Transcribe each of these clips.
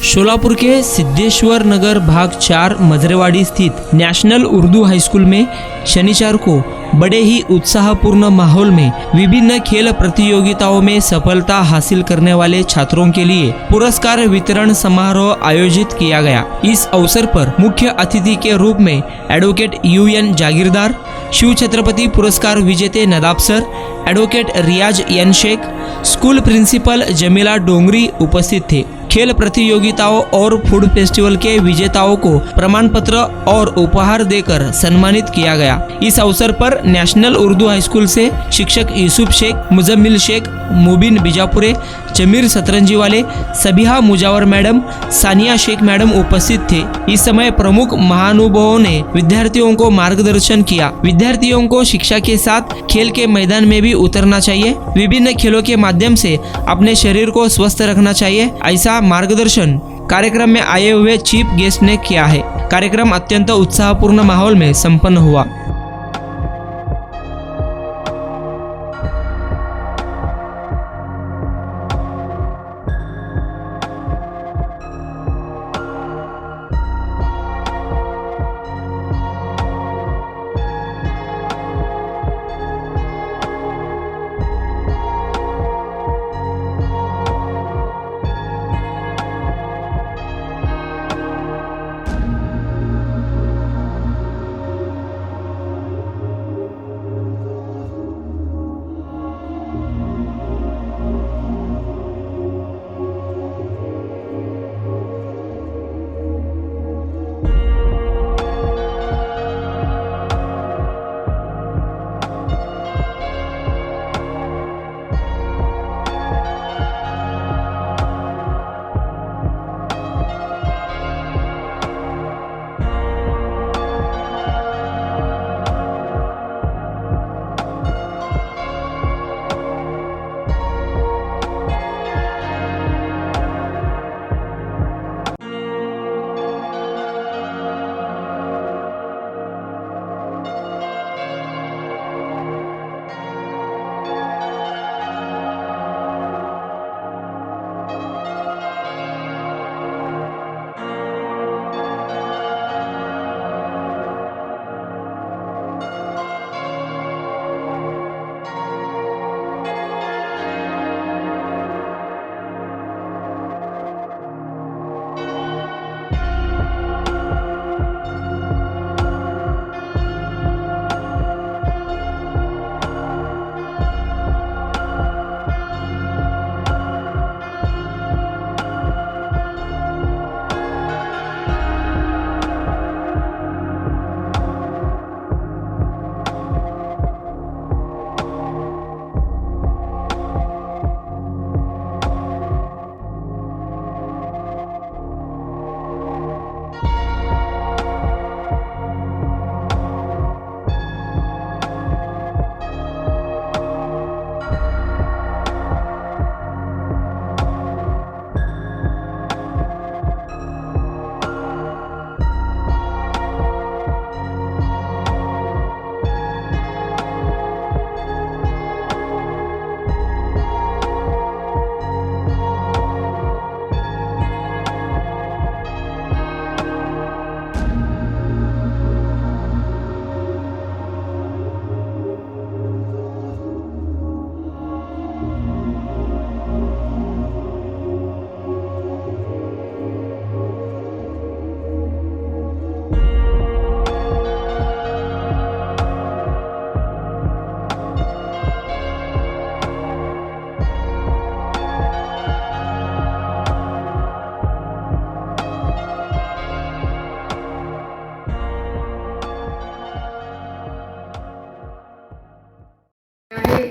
शोलापुर के सिद्धेश्वर नगर भाग 4 मजरेवाड़ी स्थित नेशनल उर्दू हाई स्कूल में शनिवार को बड़े ही उत्साहपूर्ण माहौल में विभिन्न खेल प्रतियोगिताओं में सफलता हासिल करने वाले छात्रों के लिए पुरस्कार वितरण समारोह आयोजित किया गया। इस अवसर पर मुख्य अतिथि के रूप में एडवोकेट UN जागीरदार, शिव छत्रपति पुरस्कार विजेते Nadab sir, advocate Riyaz N Shaikh, school principal Jamila Dongri उपस्थित थे। खेल प्रतियोगिताओं और फूड फेस्टिवल के विजेताओं को प्रमाण पत्र और उपहार देकर सम्मानित किया गया। इस अवसर पर नेशनल उर्दू हाई स्कूल से शिक्षक यूसुफ शेख, मुजम्मिल शेख, मुबिन बीजापुरे, जमीर सतरंजी वाले, सबिहा मुजावर मैडम, सानिया शेख मैडम उपस्थित थे। इस समय प्रमुख महानुभावों ने विद्यार्थियों को मार्गदर्शन किया। विद्यार्थियों को शिक्षा के साथ खेल के मैदान में भी उतरना चाहिए। विभिन्न खेलों के माध्यम से अपने शरीर को स्वस्थ रखना चाहिए, ऐसा मार्गदर्शन कार्यक्रम में आए हुए चीफ गेस्ट ने किया है। कार्यक्रम अत्यंत उत्साहपूर्ण माहौल में संपन्न हुआ।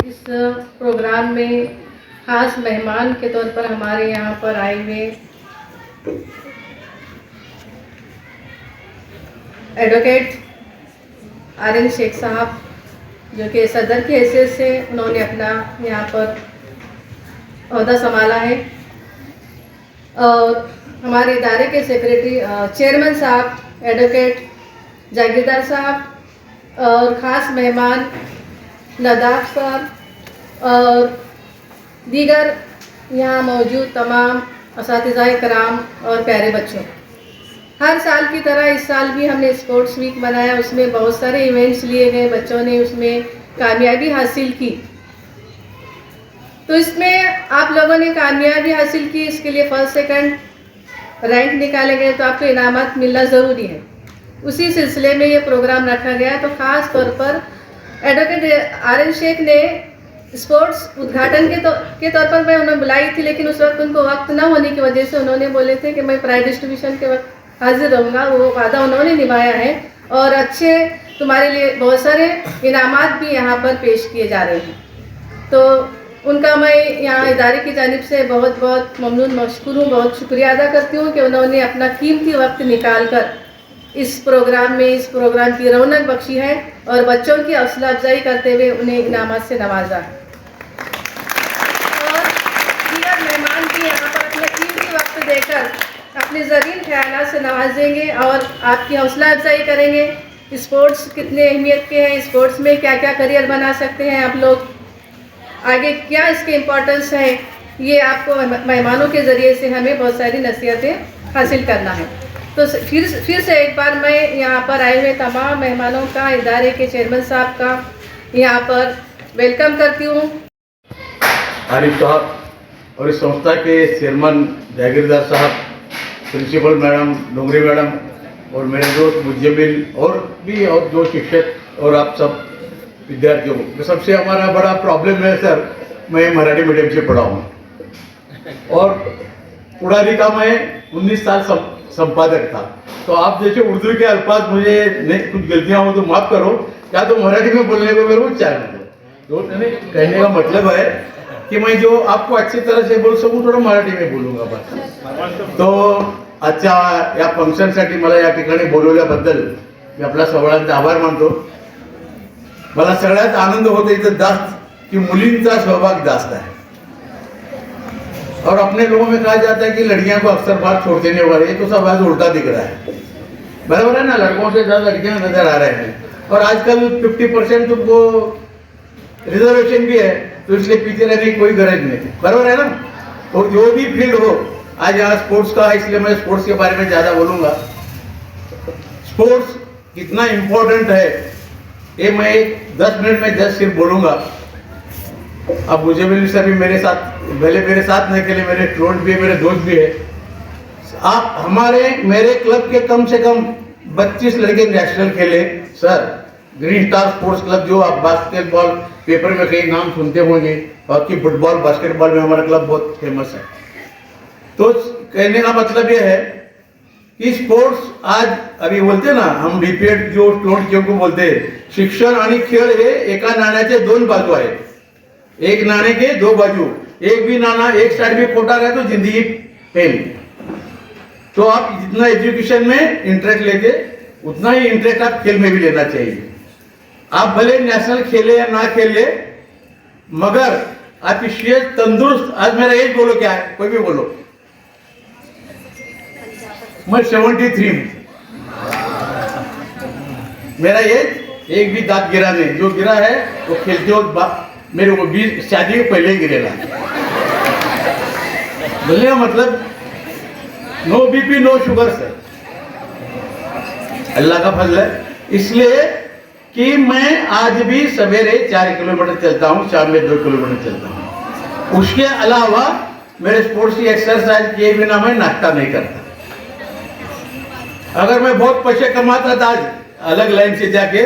इस प्रोग्राम में खास मेहमान के तौर पर हमारे यहाँ पर आए हुए एडवोकेट RN शेख साहब, जो कि सदर की हैसियत से उन्होंने अपना यहाँ पर ओहदा संभाला है, और हमारे इदारे के सेक्रेटरी चेयरमैन साहब एडवोकेट जागीरदार साहब, और ख़ास मेहमान नदाब साहब और दीगर यहाँ मौजूद तमाम असातिज़ा कराम और प्यारे बच्चों, हर साल की तरह इस साल भी हमने स्पोर्ट्स वीक बनाया। उसमें बहुत सारे इवेंट्स लिए गए, बच्चों ने उसमें कामयाबी हासिल की। तो इसमें आप लोगों ने कामयाबी हासिल की, इसके लिए फर्स्ट सेकंड रैंक निकाले गए, तो आपको इनामत मिलना ज़रूरी है। उसी सिलसिले में ये प्रोग्राम रखा गया। तो ख़ास तौर पर एडवोकेट आर एन शेख ने स्पोर्ट्स उद्घाटन के तौर पर मैं उन्हें बुलाई थी, लेकिन उस वक्त उनको वक्त ना होने की वजह से उन्होंने बोले थे कि मैं प्राइज डिस्ट्रीब्यूशन के वक्त हाजिर रहूँगा। वो वादा उन्होंने निभाया है और अच्छे तुम्हारे लिए बहुत सारे इनामात भी यहाँ पर पेश किए जा रहे हैं। तो उनका मैं यहाँ इदारे की जानिब से बहुत बहुत ममनून मशकूर हूँ, बहुत शुक्रिया अदा करती हूँ कि उन्होंने अपना कीमती वक्त निकाल कर इस प्रोग्राम की रौनक बख्शी है और बच्चों की हौसला अफजाई करते हुए उन्हें इनामात से नवाजा है। और दीगर मेहमान भी यहाँ पर अपना कीमती वक्त देकर अपने ज़रीन ख्यालात से नवाजेंगे और आपकी हौसला अफजाई करेंगे। स्पोर्ट्स कितने अहमियत के हैं, स्पोर्ट्स में क्या क्या करियर बना सकते हैं आप लोग, आगे क्या इसकी इम्पोर्टेंस है, ये आपको मेहमानों के ज़रिए से हमें बहुत सारी नसीहतें हासिल करना है। तो फिर से एक बार मैं यहाँ पर आए हुए तमाम मेहमानों का, इदारे के चेयरमैन साहब का यहाँ पर वेलकम करती हूँ। आरिफ साहब और इस संस्था के चेयरमैन जागीरदार साहब, प्रिंसिपल मैडम डोंगरी मैडम और मेरे दोस्त मुजमिल और भी और जो शिक्षक और आप सब विद्यार्थियों को, सबसे हमारा बड़ा प्रॉब्लम है सर, मैं मराठी मीडियम से पढ़ा हूँ और पुरानी का मैं 19 साल संपादक था। तो आप जैसे उर्दू के अल्फाज मुझे कुछ गलतियाँ हो तो माफ़ करो, क्या तो मराठी में बोलने को मेरे को चाहिए। तो कहने का मतलब है कि मैं जो आपको अच्छी तरह से बोल सकूं थोडं मराठी में बोलूंगा बस। तो आजच्या या फंक्शनसाठी मला या ठिकाणी बोलवल्याबद्दल मी आपला सगळ्यांचा आभार मानतो। मला सगळ्यात आनंद होतो इथं जास्त कि मुलींचा सहभाग जास्त है और अपने लोगों में कहा जाता है कि लड़कियां को अक्सर बात छोड़ देने वाले, तो सब आज उल्टा दिख रहा है। बराबर है ना, लड़कों से ज़्यादा लड़कियां नजर आ रहे हैं और आजकल 50% तुमको रिजर्वेशन भी है, तो इसलिए पीछे रहने की कोई गरज नहीं है। बराबर है ना। और जो भी फील्ड हो, आज यहाँ स्पोर्ट्स का है इसलिए मैं स्पोर्ट्स के बारे में ज़्यादा बोलूँगा। स्पोर्ट्स कितना इम्पोर्टेंट है ये मैं 10 मिनट में जस्ट सिर्फ बोलूँगा। अब मुझे भी सभी मेरे साथ, भले मेरे साथ नहीं खेले, मेरे स्टूडेंट भी है, मेरे दोस्त भी है। आप मेरे क्लब के कम से कम 25 लड़के नेशनल खेले sir. Green star sports club, जो आप बास्केटबॉल पेपर में कई नाम सुनते होंगे, हॉकी, फुटबॉल, बास्केटबॉल में हमारा क्लब बहुत फेमस है। तो कहने का मतलब यह है कि स्पोर्ट्स आज अभी बोलते ना हम रिपीट जो स्टूडेंट क्यों को बोलते हैं, शिक्षण आणि खेळ हे एका नाण्याचे दोन बाजू आहेत। एक नाणे के दो बाजू, एक भी नाना एक साइड में खोटा रहे तो जिंदगी फेल। तो आप जितना एजुकेशन में इंटरेस्ट लेते उतना ही इंटरेस्ट आप खेल में भी लेना चाहिए। आप भले नेशनल खेले या ना खेले, मगर आप इसलिए तंदुरुस्त, आज मेरा एज बोलो क्या है, कोई भी बोलो, मैं 73 हूं, मेरा एज एक भी दांत गिरा नहीं, जो गिरा है वो खेलते हो मेरे को 20 शादी के पहले ही गिरेला। बोलने का मतलब no BP no sugar sir, Allah का फजल है। इसलिए कि मैं आज भी सवेरे 4 किलोमीटर चलता हूँ, शाम में 2 किलोमीटर चलता हूँ। उसके अलावा मेरे स्पोर्ट्स की एक्सरसाइज किए बिना मैं नाश्ता नहीं करता। अगर मैं बहुत पैसे कमाता था आज अलग लाइन से जाके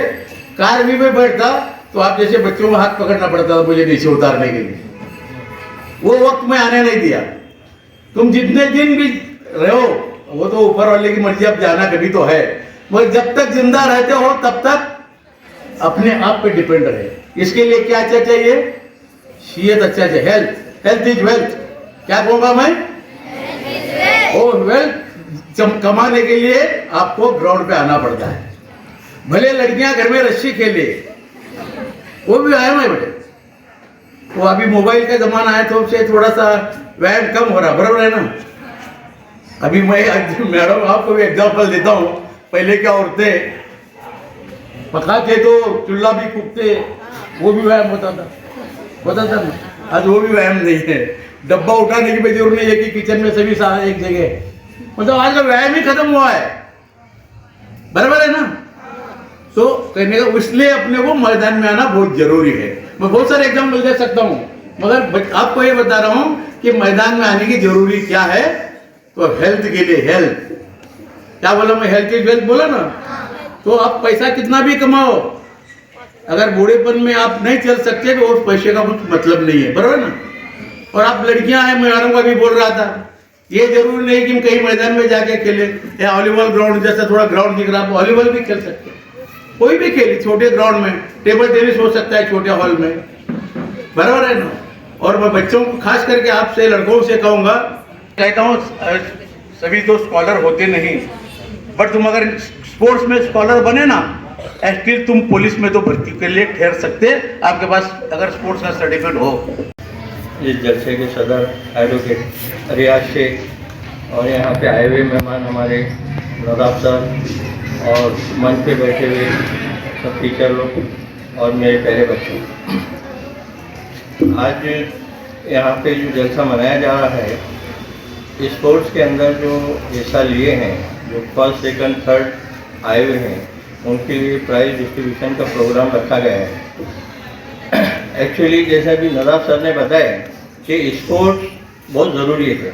कार भी में बैठता, तो आप जैसे बच्चों में हाथ पकड़ना पड़ता था मुझे नीचे उतारने के लिए। वो वक्त मैं आने नहीं दिया। तुम जितने दिन भी रहो, वो तो ऊपर वाले की मर्जी, अब जाना कभी तो है, मगर जब तक जिंदा रहते हो तब तक अपने आप पे डिपेंड रहे। इसके लिए क्या अच्छा चाहिए? सेहत अच्छा चाहिए, हेल्थ इज वेल्थ। क्या कहूँगा मैं? ओ वेल्थ कमाने के लिए आपको ग्राउंड पे आना पड़ता है। भले लड़कियां घर में रस्सी खेले, वो भी व्यायाम है बेटे। वो अभी मोबाइल का जमाना है तो उससे थोड़ा सा व्यायाम कम हो रहा, बराबर है ना। अभी मैं मैडम आपको भी एग्जाम्पल देता हूँ। पहले क्या औरतें पकाते तो चूल्हा भी फूकते, वो भी व्यायाम होता था ना। आज वो भी व्यायाम नहीं है। डब्बा उठाने की भी जरूरत नहीं है कि किचन में सभी सारा एक जगह, मतलब आज का व्यायाम ही खत्म हुआ है, बराबर है ना। तो कहने का इसलिए अपने को मैदान में आना बहुत जरूरी है। मैं बहुत सारे एग्जाम्पल दे सकता हूँ, मगर आपको ये बता रहा हूँ कि मैदान में आने की जरूरी क्या है। तो हेल्थ के लिए, हेल्थ क्या बोला मैं, हेल्थ इज वेल्थ बोला ना। तो आप पैसा कितना भी कमाओ, अगर बूढ़ेपन में आप नहीं चल सकते तो उस पैसे का कुछ मतलब नहीं है, बराबर ना। और आप लड़कियां हैं, मैं का भी बोल रहा था, ये जरूरी नहीं कि हम कहीं मैदान में जाके खेले, या वॉलीबॉल ग्राउंड जैसा थोड़ा ग्राउंड दिख रहा है, वॉलीबॉल भी खेल सकते हैं, कोई भी खेल छोटे ग्राउंड में, टेबल टेनिस हो सकता है छोटे हॉल में, बराबर है ना। और मैं बच्चों को खास करके आपसे लड़कों से कहूँगा, कहता हूँ सभी तो स्कॉलर होते नहीं, बट तुम अगर स्पोर्ट्स में स्कॉलर बने ना, एटलीस्ट तुम पुलिस में तो भर्ती के लिए ठहर सकते, आपके पास अगर स्पोर्ट्स का सर्टिफिकेट हो। इस जलसे के सदर एडवोकेट रियाज शेख और यहाँ पे आए हुए मेहमान हमारे नदाब सर और मंच पे बैठे हुए सब टीचर लोग और मेरे प्यारे बच्चों, आज यहाँ पे जो जलसा मनाया जा रहा है, स्पोर्ट्स के अंदर जो हिस्सा लिए हैं, जो फर्स्ट सेकंड थर्ड आए हुए हैं, उनके लिए प्राइज डिस्ट्रीब्यूशन का प्रोग्राम रखा गया है। एक्चुअली जैसा भी नदाब सर ने बताया कि स्पोर्ट्स बहुत ज़रूरी है,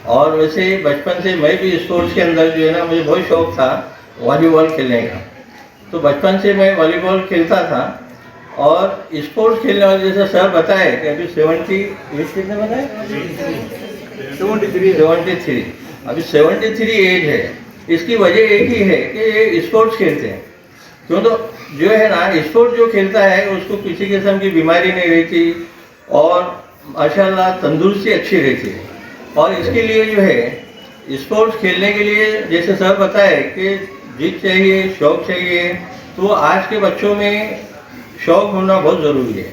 और वैसे बचपन से मैं भी स्पोर्ट्स के अंदर जो है ना, मुझे बहुत शौक़ था वॉलीबॉल खेलने का। तो बचपन से मैं वॉलीबॉल खेलता था, और स्पोर्ट्स खेलने वाले जैसा सर बताए कि अभी 70 कितने बताए 73 अभी 73 एज है। इसकी वजह एक ही है कि ये स्पोर्ट्स खेलते हैं। क्यों, तो जो है ना स्पोर्ट जो खेलता है उसको किसी किस्म की बीमारी नहीं रहती, और माशाल्लाह तंदुरुस्ती अच्छी रहती है। और इसके लिए जो है स्पोर्ट्स खेलने के लिए जैसे सर बताए कि जिद चाहिए, शौक़ चाहिए, तो आज के बच्चों में शौक़ होना बहुत ज़रूरी है।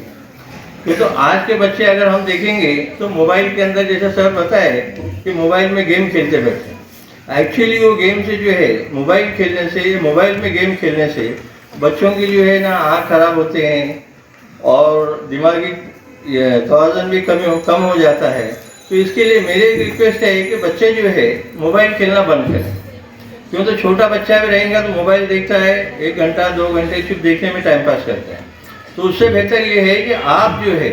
क्योंकि तो आज के बच्चे अगर हम देखेंगे तो मोबाइल के अंदर जैसे सर बताए कि मोबाइल में गेम खेलते बैठते हैं। एक्चुअली वो गेम से जो है मोबाइल खेलने से, मोबाइल में गेम खेलने से बच्चों की जो है ना आँख खराब होते हैं, और दिमागी तवाज़ुन भी कम हो जाता है। तो इसके लिए मेरी एक रिक्वेस्ट है कि बच्चे जो है मोबाइल खेलना बंद करें। क्यों, तो छोटा बच्चा भी रहेगा तो मोबाइल देखता है, 1 घंटा 2 घंटे सिर्फ देखने में टाइम पास करता है। तो उससे बेहतर ये है कि आप जो है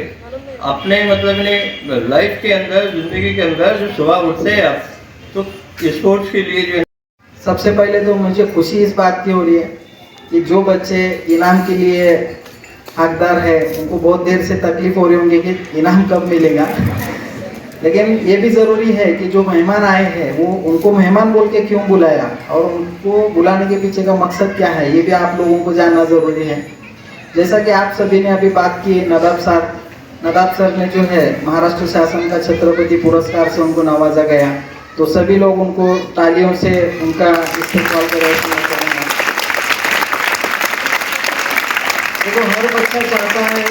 अपने मतलब लाइफ के अंदर, ज़िंदगी के अंदर जो सुबह उठते हैं आप, तो स्पोर्ट्स के लिए जो है। सबसे पहले तो मुझे खुशी इस बात की हो रही है कि जो बच्चे इनाम के लिए हकदार है, उनको बहुत देर से तकलीफ हो रही होंगी कि इनाम कब मिलेगा। लेकिन ये भी ज़रूरी है कि जो मेहमान आए हैं वो उनको मेहमान बोल के क्यों बुलाया, और उनको बुलाने के पीछे का मकसद क्या है, ये भी आप लोगों को जानना ज़रूरी है। जैसा कि आप सभी ने अभी बात की, नदाब सर ने जो है महाराष्ट्र शासन का छत्रपति पुरस्कार से उनको नवाजा गया, तो सभी लोग उनको तालियों से उनका इस्तेमाल करें। देखो, हर बच्चा चाहता है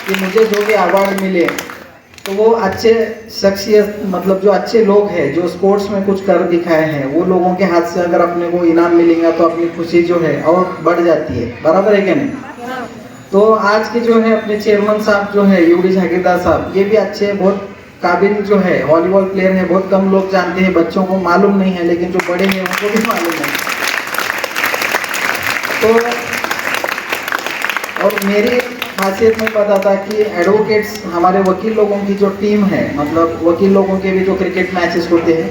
कि मुझे जो भी अवार्ड मिले तो वो अच्छे शख्सियत, मतलब जो अच्छे लोग हैं, जो स्पोर्ट्स में कुछ कर दिखाए हैं, वो लोगों के हाथ से अगर अपने को इनाम मिलेगा तो अपनी खुशी जो है और बढ़ जाती है, बराबर है क्या नहीं। तो आज के जो है अपने चेयरमैन साहब जो है यूडी जागीरदार साहब, ये भी अच्छे, बहुत काबिल जो है वॉलीबॉल प्लेयर है। बहुत कम लोग जानते हैं, बच्चों को मालूम नहीं है, लेकिन जो बड़े हैं उनको भी मालूम है। तो और मेरी खासियत में पता था कि एडवोकेट्स, हमारे वकील लोगों की जो टीम है, मतलब वकील लोगों के भी जो क्रिकेट मैचेस होते हैं,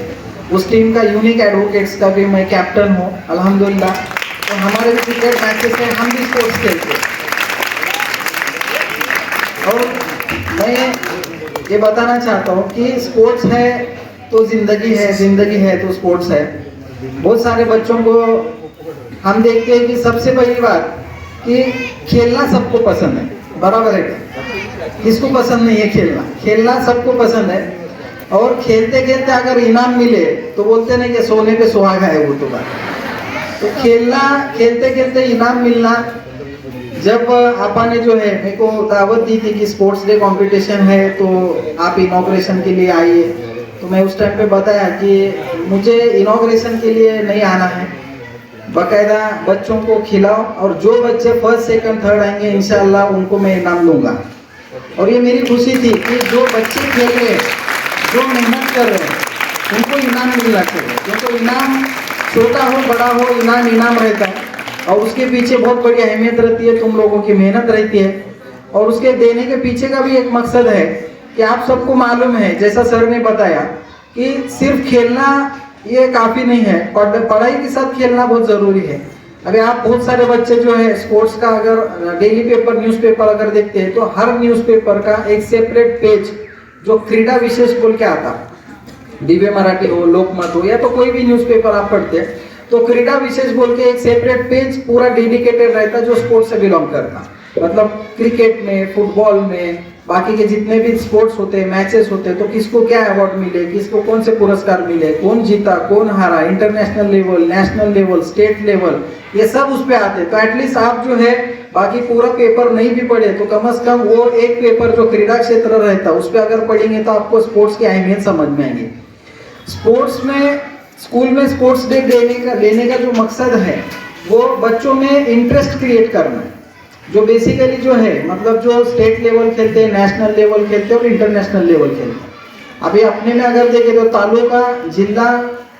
उस टीम का यूनिक एडवोकेट्स का भी मैं कैप्टन हूँ अल्हम्दुलिल्लाह। तो हमारे भी क्रिकेट मैचेस में हम भी स्पोर्ट्स खेलते हैं। और मैं ये बताना चाहता हूँ कि स्पोर्ट्स है तो ज़िंदगी है, ज़िंदगी है तो स्पोर्ट्स है। बहुत सारे बच्चों को हम देखते हैं कि सबसे पहली बात कि खेलना सबको पसंद है, बराबर है, किसको पसंद नहीं है खेलना, खेलना सबको पसंद है। और खेलते खेलते अगर इनाम मिले तो बोलते नहीं कि सोने पे सुहागा है वो तो बात। तो खेलना, खेलते खेलते इनाम मिलना। जब आपा ने जो है मेरे को दावत दी थी कि स्पोर्ट्स डे कंपटीशन है तो आप इनॉग्रेशन के लिए आइए, तो मैं उस टाइम पे बताया कि मुझे इनॉग्रेशन के लिए नहीं आना है, बाकायदा बच्चों को खिलाओ, और जो बच्चे फर्स्ट सेकंड थर्ड आएंगे इंशाल्लाह उनको मैं इनाम दूंगा। और ये मेरी खुशी थी कि जो बच्चे खेल रहे हैं, जो मेहनत कर रहे हैं, उनको इनाम मिलना चाहिए। क्योंकि इनाम छोटा हो बड़ा हो, इनाम इनाम रहता है और उसके पीछे बहुत बड़ी अहमियत रहती है, तुम लोगों की मेहनत रहती है। और उसके देने के पीछे का भी एक मकसद है कि आप सबको मालूम है, जैसा सर ने बताया कि सिर्फ खेलना ये काफ़ी नहीं है, पढ़ाई के साथ खेलना बहुत ज़रूरी है। अभी आप बहुत सारे बच्चे जो है स्पोर्ट्स का अगर डेली पेपर न्यूज़पेपर अगर देखते हैं तो हर न्यूज़पेपर का एक सेपरेट पेज जो क्रीडा विशेष बोल के आता, दिव्य मराठी हो, लोकमत हो, या तो कोई भी न्यूज़पेपर आप पढ़ते हैं तो क्रीडा विशेष बोल के एक सेपरेट पेज पूरा डेडिकेटेड रहता जो स्पोर्ट्स से बिलोंग करता। मतलब क्रिकेट में, फुटबॉल में, बाकी के जितने भी स्पोर्ट्स होते हैं, मैचेस होते हैं, तो किसको क्या अवार्ड मिले, किसको कौन से पुरस्कार मिले, कौन जीता, कौन हारा, international level, national level, state level, ये सब उस पे आते हैं। तो एटलीस्ट आप जो है बाकी पूरा पेपर नहीं भी पढ़े तो कम से कम वो एक पेपर जो क्रीडा क्षेत्र रहता है उस पर अगर पढ़ेंगे तो आपको स्पोर्ट्स की अहमियत समझ में आएगी। स्पोर्ट्स में, स्कूल में स्पोर्ट्स डे लेने का जो मकसद है वो बच्चों में इंटरेस्ट क्रिएट करना है। जो बेसिकली जो है मतलब जो स्टेट लेवल खेलते हैं, नेशनल लेवल खेलते हैं और इंटरनेशनल लेवल खेलते हैं। अभी अपने में अगर देखें तो तालुका, जिला,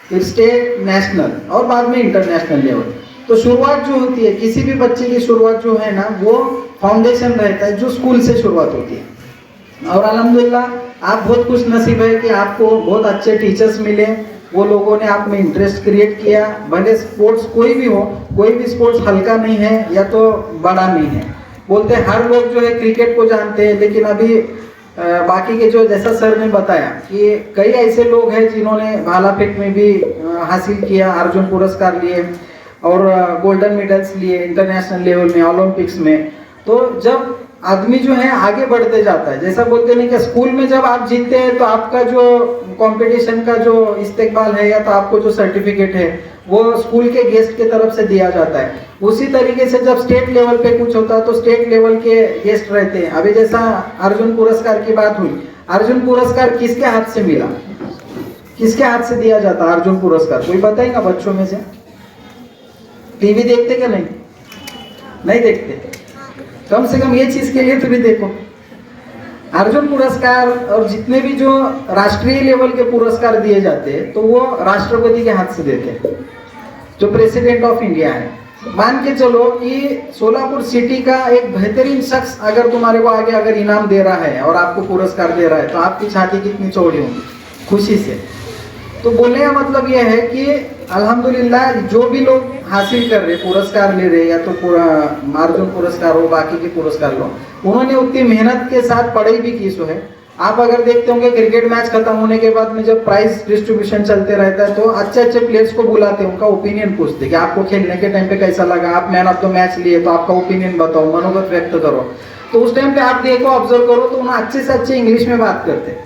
फिर स्टेट, नेशनल और बाद में इंटरनेशनल लेवल। तो शुरुआत जो होती है किसी भी बच्चे की शुरुआत जो है ना वो फाउंडेशन रहता है जो स्कूल से शुरुआत होती है। और अल्हम्दुलिल्लाह आप बहुत खुश नसीब है कि आपको बहुत अच्छे टीचर्स मिले, वो लोगों ने आप में इंटरेस्ट क्रिएट किया। भले स्पोर्ट्स कोई भी हो, कोई भी स्पोर्ट्स हल्का नहीं है या तो बड़ा नहीं है। बोलते हैं हर लोग जो है क्रिकेट को जानते हैं, लेकिन अभी बाकी के जो जैसा सर ने बताया कि कई ऐसे लोग हैं जिन्होंने भाला फेंक में भी हासिल किया, अर्जुन पुरस्कार लिए और गोल्डन मेडल्स लिए इंटरनेशनल लेवल में, ओलंपिक्स में। तो जब आदमी जो है आगे बढ़ते जाता है, जैसा बोलते नहीं कि स्कूल में जब आप जीतते हैं तो आपका जो कंपटीशन का जो इस्तेकबाल है या तो आपको जो सर्टिफिकेट है वो स्कूल के गेस्ट की तरफ से दिया जाता है। उसी तरीके से जब स्टेट लेवल पे कुछ होता है तो स्टेट लेवल के गेस्ट रहते हैं। अभी जैसा अर्जुन पुरस्कार की बात हुई, अर्जुन पुरस्कार किसके हाथ से मिला, किसके हाथ से दिया जाता अर्जुन पुरस्कार, कोई बताएगा बच्चों में से? टीवी देखते क्या? नहीं देखते। कम से कम ये चीज के लिए तो भी देखो, अर्जुन पुरस्कार और जितने भी जो राष्ट्रीय लेवल के पुरस्कार दिए जाते हैं तो वो राष्ट्रपति के हाथ से देते हैं, जो प्रेसिडेंट ऑफ इंडिया है। मान के चलो कि सोलापुर सिटी का एक बेहतरीन शख्स अगर तुम्हारे को आगे अगर इनाम दे रहा है और आपको पुरस्कार दे रहा है तो आपकी छाती कितनी चौड़ी होगी खुशी से। तो बोलने का मतलब यह है कि अल्हम्दुलिल्लाह जो भी लोग हासिल कर रहे, पुरस्कार ले रहे, या तो पूरा अर्जुन पुरस्कार हो, बाकी के पुरस्कार लो, उन्होंने उतनी मेहनत के साथ पढ़ाई भी की। सो है आप अगर देखते होंगे क्रिकेट मैच खत्म होने के बाद में जब प्राइज डिस्ट्रीब्यूशन चलते रहता है तो अच्छे अच्छे प्लेयर्स को बुलाते हैं, उनका ओपिनियन पूछते कि आपको खेलने के टाइम पे कैसा लगा, आप मैन ऑफ द मैच लिए तो आपका ओपिनियन बताओ, मनोगत व्यक्त करो। तो उस टाइम पे आप देखो, ऑब्जर्व करो तो उन्हें अच्छे से अच्छे इंग्लिश में बात करते,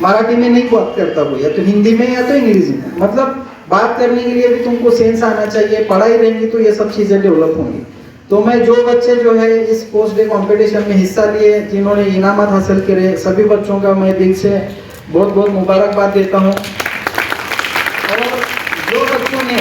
मराठी में नहीं बात करता कोई, या तो हिंदी में या तो अंग्रेजी में। मतलब बात करने के लिए भी तुमको सेंस आना चाहिए, पढ़ाई रहेंगी तो ये सब चीज़ें डेवलप होंगी। तो मैं जो बच्चे जो है इस स्पोर्ट्स डे कंपटीशन में हिस्सा लिए, जिन्होंने इनामत हासिल करे, सभी बच्चों का मैं दिल से बहुत बहुत मुबारकबाद देता हूँ। और जो बच्चों ने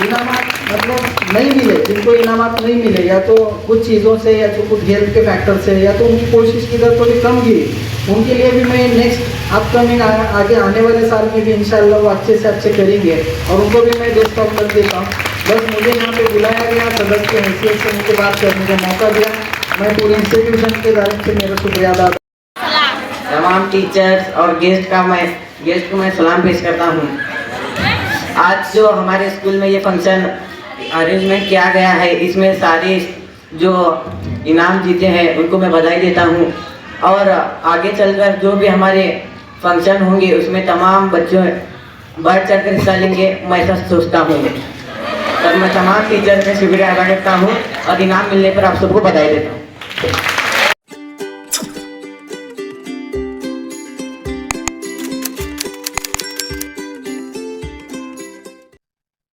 इनामत मतलब नहीं मिले, जिनको इनामत नहीं मिले या तो कुछ चीज़ों से या तो कुछ हेल्थ के फैक्टर से या तो उनकी कोशिश की दर थोड़ी कम गिरी, उनके लिए भी मैं नेक्स्ट अपकमिंग आगे आने वाले साल में भी इंशाल्लाह वो अच्छे से अच्छे करेंगे और उनको भी मैं बेस्ट ऑफ लक देता हूँ। बस मुझे यहाँ पे बुलाया गया, सदस्य की हैसियत से मुझे बात करने का मौका दिया, मैं पूरे इंस्टीट्यूशन के तरफ से मेरा शुक्रिया अदा। तमाम टीचर्स और गेस्ट को मैं सलाम पेश करता हूँ। आज जो हमारे स्कूल में ये फंक्शन अरेंजमेंट किया गया है, इसमें सारे जो इनाम जीते हैं उनको मैं बधाई देता हूँ और आगे चलकर जो भी हमारे फंक्शन होंगे उसमें तमाम बच्चों बढ़ चढ़ कर हिस्सा लेंगे, मैं ऐसा सोचता हूँ। और मैं तमाम टीचर का शुक्रिया अदा करता हूँ और इनाम मिलने पर आप सबको बधाई देता हूँ।